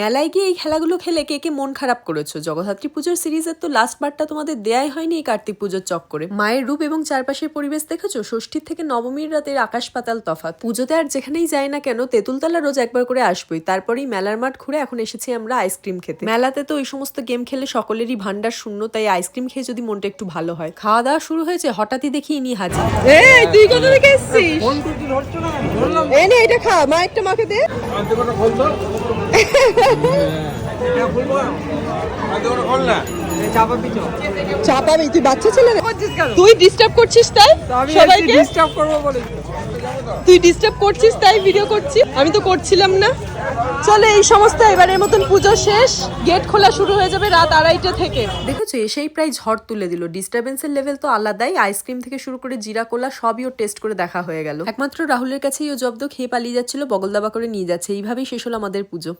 মেলায় গিয়ে এই খেলাগুলো খেলে কে কে মন খারাপ করেছো? জগদ্ধাত্রী পুজোর সিরিজের তো লাস্ট পার্টটা তোমাদের দেয়াই হয়নি এই কার্তিক পুজোর চক্করে। মায়ের রূপ এবং চারপাশের পরিবেশ দেখেছো? ষষ্ঠীর থেকে নবমীর রাতের আকাশ পাতাল তফাৎ। পুজোতে আর যেখানেই যাই না কেন তেঁতুলতলা রোজ একবার করে আসবোই। তারপরেই মেলার মাঠ ঘুরে এখন এসেছি আমরা আইসক্রিম খেতে। মেলাতে তো ওই সমস্ত গেম খেলে সকলেরই ভান্ডার শূন্য, তাই আইসক্রিম খেয়ে যদি মনটা একটু ভালো হয়। খাওয়া দাওয়া শুরু হয়েছে, হঠাৎই দেখি ইনি হাজির। এই তুই কোথা থেকে এসেছিস? এই নে এটা খা, মা একটা মাকে দে। চাপাবি? তুই বাচ্চা ছেলে না? তুই ডিস্টার্ব করছিস তাই সবাইকে? ডিস্টার্ব করবো বলে তুই ডিস্টার্ব করছিস তাই ভিডিও করছি, আমি তো করছিলাম না। চলে এই সমস্ত এবারের মতন পুজো শেষ, গেট খোলা শুরু হয়ে যাবে রাত 2:30 থেকে। দেখেছো এসেই প্রায় ঝড় তুলে দিল। ডিস্টারবেন্সের লেভেল তো আলাদাই, আইসক্রিম থেকে শুরু করে জিরা কোলা সবই ও টেস্ট করে দেখা হয়ে গেল। একমাত্র রাহুলের কাছেই ও জব্দ খেয়ে পালিয়ে যাচ্ছিল, বগল দাবা করে নিয়ে যাচ্ছে। এইভাবেই শেষ হলো আমাদের পুজো।